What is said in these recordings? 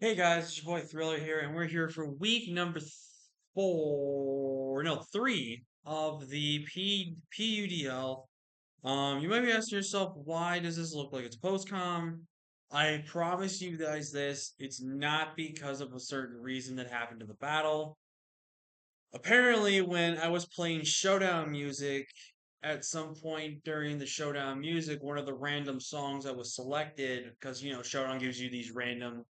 Hey guys, it's your boy Thriller here, and we're here for week number three of the PUDL. You might be asking yourself, why does this look like it's post-com? I promise you guys this, it's not because of a certain reason that happened to the battle. Apparently, when I was playing Showdown music, at some point during the Showdown music, one of the random songs that was selected, because Showdown gives you these random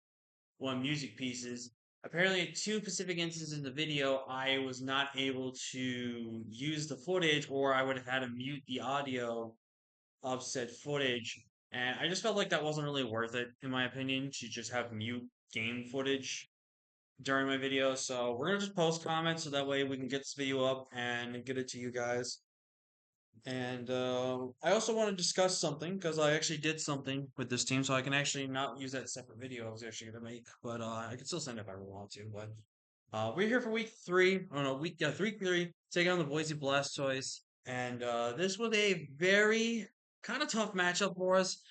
music pieces. Apparently, at two specific instances in the video, I was not able to use the footage, or I would have had to mute the audio of said footage. And I just felt like that wasn't really worth it, in my opinion, to just have mute game footage during my video. So we're gonna just post comments so that way we can get this video up and get it to you guys. And I also want to discuss something because I actually did something with this team, so I can actually not use that separate video I was actually going to make, but I can still send it if I really want to. But we're here for week three. Oh no, week three, taking on the Boise Blastoise, and this was a very kind of tough matchup for us.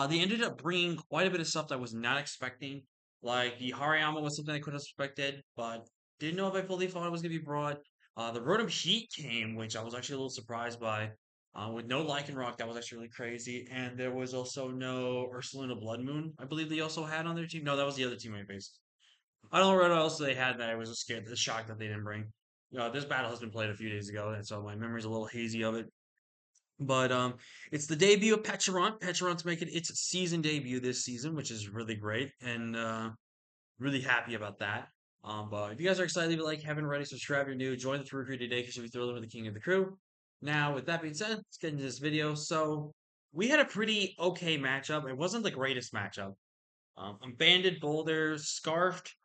They ended up bringing quite a bit of stuff that I was not expecting. Like the Hariyama was something I could have expected, but didn't know if I fully thought it was going to be brought. The Rotom Heat came, which I was actually a little surprised by. With no Lycanroc, that was actually really crazy. And there was also no Ursaluna Blood Moon, I believe they also had on their team. No, that was the other team I faced. I don't know what else they had that I was scared, shocked that they didn't bring. This battle has been played a few days ago, and so my memory's a little hazy of it. But it's the debut of Pecharunt. Pecharunt's making its season debut this season, which is really great, and really happy about that. But if you guys are excited, leave a like, haven't already, subscribe if you're new, join the crew today because you'll be thrilled with the king of the crew. Now, with that being said, let's get into this video. So, we had a pretty okay matchup. It wasn't the greatest matchup. I'm Banded, Boulder, Scarfed,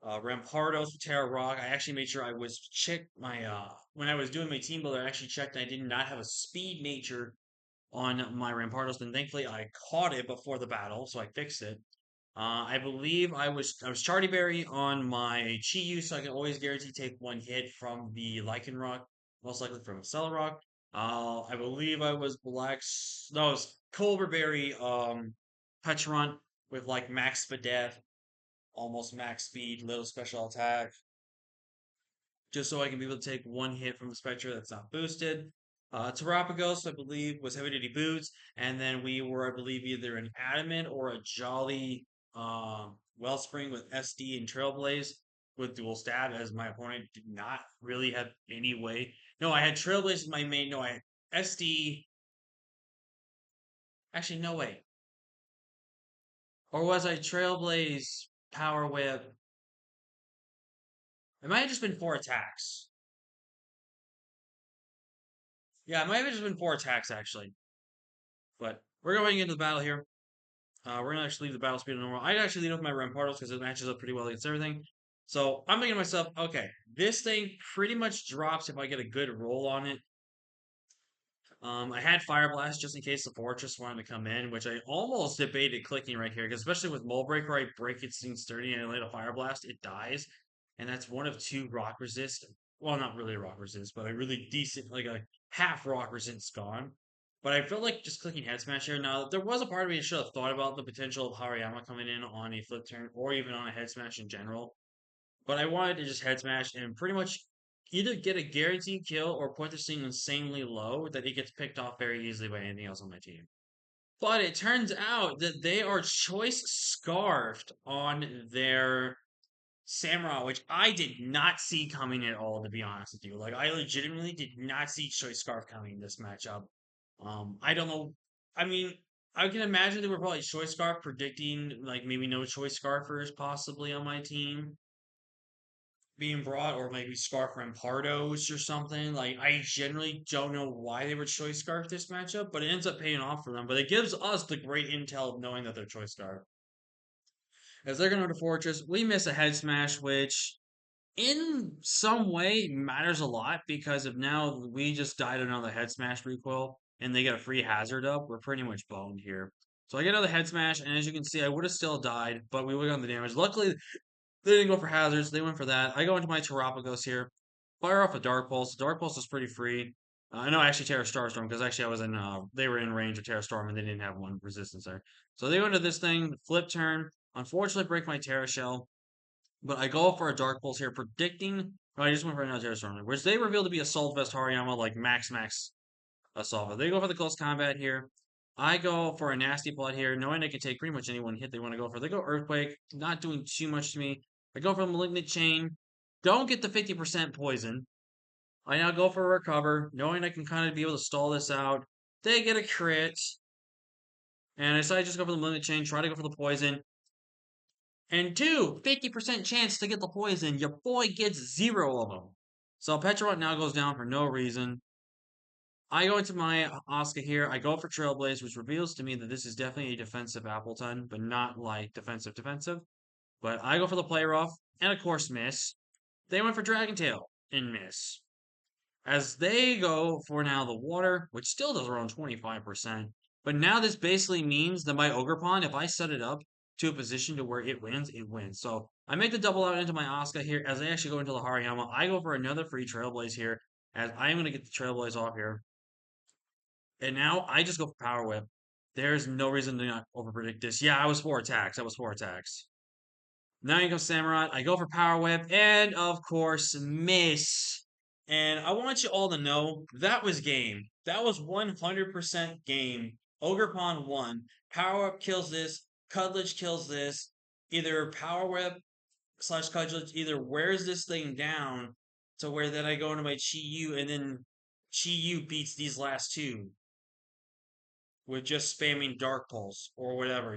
Rampardos, Terra Rock. I actually made sure I was checked my when I was doing my team builder. I actually checked and I did not have a speed nature on my Rampardos, and thankfully I caught it before the battle, so I fixed it. I believe I was Charty Berry on my Chi-Yu, so I can always guarantee take one hit from the Lycanroc, most likely from a Celerock. I believe I was no, it was Culver Berry, Pecharunt with like max Spadef, almost max speed, little special attack, just so I can be able to take one hit from the Spectre that's not boosted. Terapagos, I believe, was heavy duty boots, and then we were, I believe, either an Adamant or a Jolly Wellspring with SD and Trailblaze with dual stab, as my opponent did not really have any way. No, I had Trailblaze as my main. No, I had SD. Actually, no way. Or was I Trailblaze Power Whip? It might have just been four attacks. Yeah, it might have just been four attacks actually. But we're going into the battle here. We're gonna actually leave the battle speed on normal. I'd actually lead with my Rampardos because it matches up pretty well against everything. So I'm thinking to myself, okay, this thing pretty much drops if I get a good roll on it. I had Fire Blast just in case the Fortress wanted to come in, which I almost debated clicking right here, because especially with Mold Breaker, I break its thing sturdy and I let a Fire Blast, it dies. And that's one of two rock resist. Well, not really a rock resist, but a really decent, like a half rock resist's gone. But I felt like just clicking Head Smash here. Now, there was a part of me that should have thought about the potential of Hariyama coming in on a flip turn or even on a Head Smash in general. But I wanted to just Head Smash and pretty much either get a guaranteed kill or put this thing insanely low that it gets picked off very easily by anything else on my team. But it turns out that they are choice scarfed on their Samurott, which I did not see coming at all, to be honest with you. Like, I legitimately did not see choice scarf coming in this matchup. I don't know. I mean, I can imagine they were probably choice scarf predicting like maybe no choice scarfers possibly on my team being brought, or maybe Scarf Rampardos or something. Like, I generally don't know why they would choice Scarf this matchup, but it ends up paying off for them. But it gives us the great intel of knowing that they're choice Scarf. As they're going to Fortress, we miss a head smash, which in some way matters a lot because if now we just died another head smash recoil and they get a free hazard up, we're pretty much boned here. So I get another head smash, and as you can see, I would have still died, but we would have gotten the damage. Luckily, they didn't go for hazards. They went for that. I go into my Terapagos here. Fire off a Dark Pulse. Dark Pulse is pretty free. I know actually Terra Starstorm because actually I was in. They were in range of Terra Storm and they didn't have one resistance there. So they go into this thing, flip turn. Unfortunately, break my Terra Shell, but I go for a Dark Pulse here, predicting. Oh, I just went for another Terra Storm, which they reveal to be Assault Vest Hariyama, like max Assault Vest. They go for the close combat here. I go for a nasty plot here, knowing I can take pretty much any one hit they want to go for. They go Earthquake, not doing too much to me. I go for the Malignant Chain, don't get the 50% poison. I now go for a recover, knowing I can kind of be able to stall this out. They get a crit, and I decide to just go for the Malignant Chain, try to go for the poison. And two, 50% chance to get the poison. Your boy gets zero of them. So Petrot now goes down for no reason. I go into my Oscar here. I go for Trailblaze, which reveals to me that this is definitely a defensive Appleton, but not like defensive. But I go for the play rough, and of course miss. They went for Dragon Tail and miss. As they go for now the water, which still does around 25%. But now this basically means that my Ogerpon, if I set it up to a position to where it wins, it wins. So I make the double out into my Asuka here. As I actually go into the Hariyama, I go for another free Trailblaze here, as I'm going to get the Trailblaze off here. And now I just go for Power Whip. There's no reason to not overpredict this. Yeah, I was 4 attacks. I was 4 attacks. Now you go Samurai. I go for Power Whip, and of course, miss. And I want you all to know that was game. That was 100% game. Ogerpon won. Power Whip kills this. Cudledge kills this. Either Power Whip slash Cudledge either wears this thing down to where then I go into my Chi Yu, and then Chi Yu beats these last two with just spamming Dark Pulse or whatever.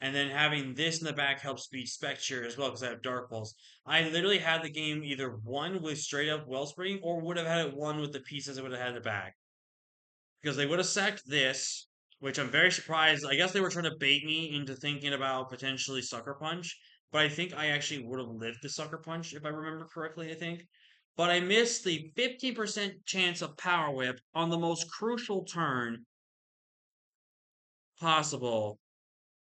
And then having this in the back helps beat Spectre as well because I have Dark Pulse. I literally had the game either won with straight up Wellspring or would have had it won with the pieces it would have had in the back. Because they would have sacked this, which I'm very surprised. I guess they were trying to bait me into thinking about potentially Sucker Punch, but I think I actually would have lived the Sucker Punch if I remember correctly, I think. But I missed the 50% chance of Power Whip on the most crucial turn possible.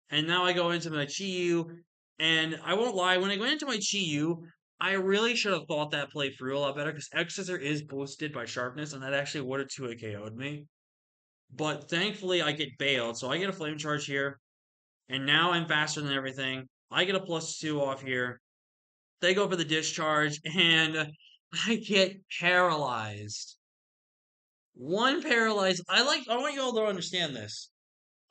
And now I go into my Chi-Yu, and I won't lie, when I go into my Chi-Yu, I really should have thought that play through a lot better because X-Scissor is boosted by sharpness, and that actually would have 2 KO'd me. But thankfully, I get bailed, so I get a flame charge here, and now I'm faster than everything. I get a +2 off here. They go for the discharge, and I get paralyzed. One paralyzed. I want you all to understand this.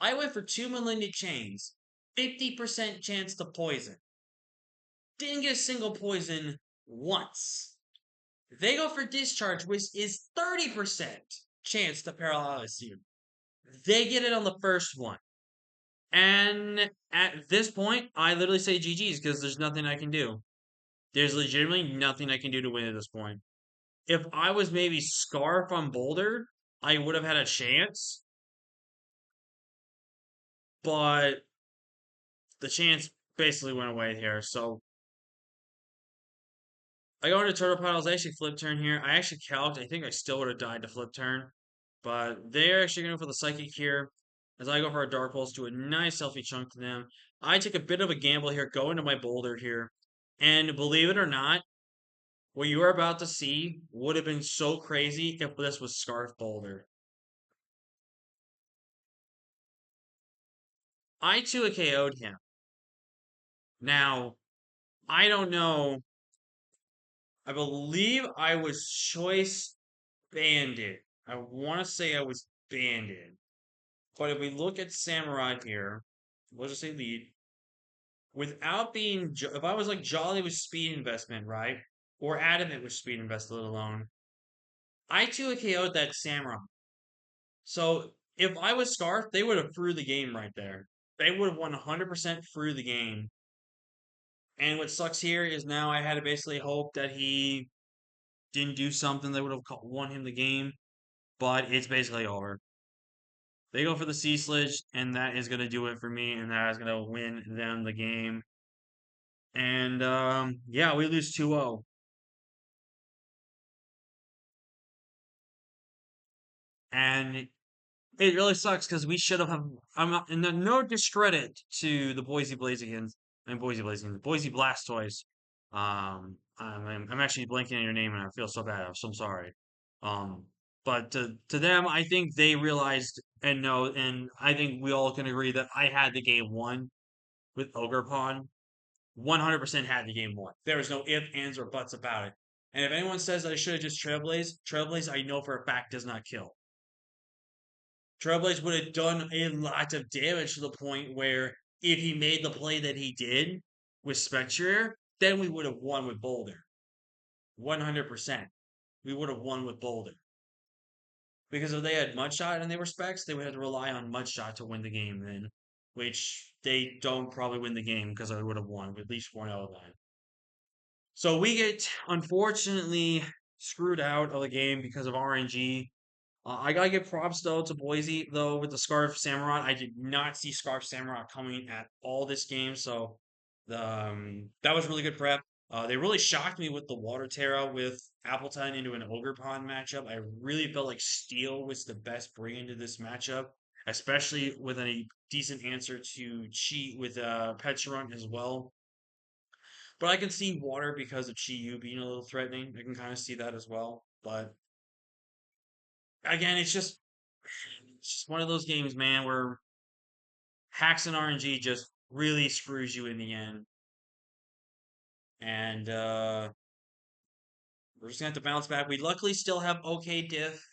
I went for 2 Malignant Chains, 50% chance to poison. Didn't get a single poison once. They go for discharge, which is 30% chance to paralyze you. They get it on the first one. And at this point, I literally say GG's because there's nothing I can do. There's legitimately nothing I can do to win at this point. If I was maybe Scarf on Boulder, I would have had a chance, but the chance basically went away here. So I go into turtle piles. I actually flip turn here. I actually calced. I think I still would have died to flip turn. But they're actually going for the psychic here. As I go for a dark pulse, do a nice healthy chunk to them. I take a bit of a gamble here, go into my boulder here. And believe it or not, what you are about to see would have been so crazy if this was Scarf Boulder. I 2 KO'd him. Now, I don't know. I believe I was Choice Bandit. I want to say I was Bandit. But if we look at Samurai here, we'll just say lead. Without being, if I was like Jolly with speed investment, right? Or Adamant with speed invest, let alone, I 2 KO'd that Samurai. So if I was Scarf, they would have threw the game right there. They would have 100% through the game. And what sucks here is now I had to basically hope that he didn't do something that would have won him the game. But it's basically over. They go for the Sea Sledge, and that is going to do it for me, and that is going to win them the game. And yeah, we lose 2-0. And it really sucks because we should have. I'm not, and no discredit to the Boise Blazingans and Boise Blazingans, Boise Blastoise. I'm actually blanking on your name, and I feel so bad. I'm so sorry. Um, but to them, I think they realized and know, and I think we all can agree that I had the game won. with Ogre Pawn, 100% had the game won. There was no ifs, ands, or buts about it. And if anyone says that I should have just Trailblaze, I know for a fact does not kill. Trailblaze would have done a lot of damage to the point where if he made the play that he did with Spectre, then we would have won with Boulder. 100%. We would have won with Boulder. Because if they had Mudshot and they were Specs, they would have to rely on Mudshot to win the game then, which they don't probably win the game because I would have won with at least 1 out of 9. So we get unfortunately screwed out of the game because of RNG. I gotta give props though to Boise though with the Scarf Samurott. I did not see Scarf Samurott coming at all this game, so that was really good prep. They really shocked me with the Water Terra with Appleton into an Ogre Pond matchup. I really felt like Steel was the best bring into this matchup, especially with a decent answer to cheat with Petrunt as well. But I can see Water because of Chi Yu being a little threatening. I can kind of see that as well. But again, it's just one of those games, man, where hacks and RNG just really screws you in the end. And we're just gonna have to bounce back. We luckily still have okay diff,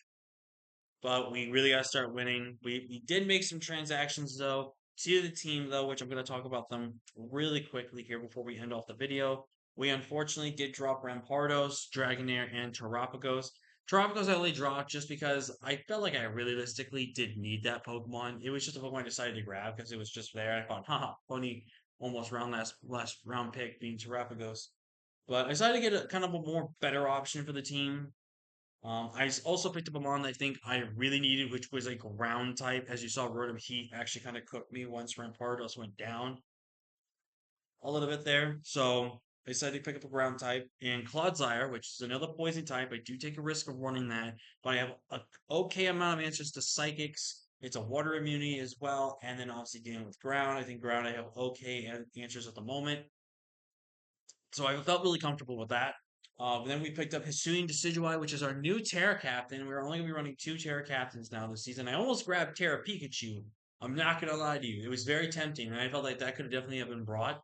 but we really gotta start winning. We did make some transactions though to the team though, which I'm gonna talk about them really quickly here before we end off the video. We unfortunately did drop Rampardos, Dragonair, and Terapagos. Terapagos I only dropped just because I felt like I realistically did need that Pokemon. It was just a Pokemon I decided to grab because it was just there. I thought, haha, funny, almost last round pick being Terapagos. But I decided to get a kind of a more better option for the team. Also picked up a mon that I think I really needed, which was a ground type. As you saw, Rotom Heat actually kind of cooked me once Rampardos went down a little bit there. So I decided to pick up a ground type. And Clodsire, which is another poison type. I do take a risk of running that, but I have a okay amount of answers to Psychics. It's a water immunity as well. And then obviously dealing with ground. I think ground I have okay answers at the moment. So I felt really comfortable with that. Then we picked up Hisuian Decidueye, which is our new Terra Captain. We're only going to be running 2 Terra Captains now this season. I almost grabbed Terra Pikachu. I'm not going to lie to you. It was very tempting, and I felt like that could have definitely have been brought.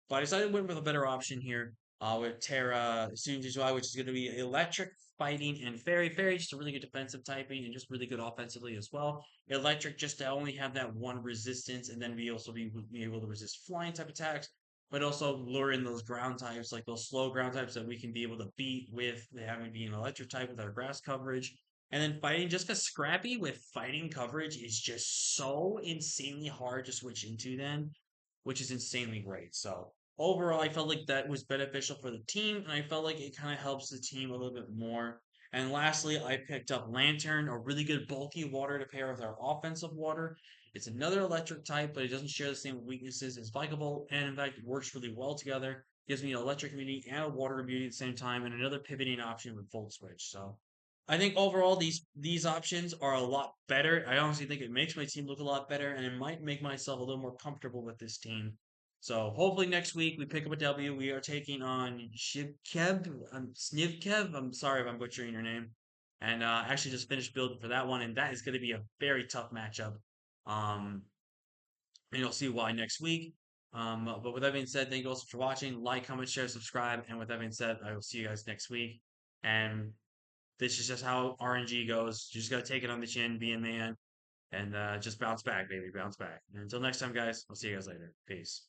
But I decided to went with a better option here with Terra Hisuian Decidueye, which is going to be electric, fighting, and fairy. Fairy, just a really good defensive typing and just really good offensively as well. Electric, just to only have that one resistance and then be able to resist flying type attacks but also lure in those ground types, like those slow ground types that we can be able to beat with having being an electric type with our grass coverage. And then fighting, just because Scrappy with fighting coverage is just so insanely hard to switch into then, which is insanely great. So overall, I felt like that was beneficial for the team, and I felt like it kind of helps the team a little bit more. And lastly, I picked up Lantern, a really good bulky water to pair with our offensive water. It's another electric type, but it doesn't share the same weaknesses as Vikable, and in fact, it works really well together. Gives me an electric immunity and a water immunity at the same time, and another pivoting option with Volt Switch. So I think overall these options are a lot better. I honestly think it makes my team look a lot better, and it might make myself a little more comfortable with this team. So hopefully next week we pick up a W. We are taking on Snivkev. I'm sorry if I'm butchering your name. And actually just finished building for that one, and that is going to be a very tough matchup. Um, and you'll see why next week. But with that being said, thank you also for watching. Like, comment, share, subscribe. And with that being said, I will see you guys next week. And this is just how RNG goes. You just got to take it on the chin, be a man, and just bounce back, baby. Bounce back. And until next time, guys, I'll see you guys later. Peace.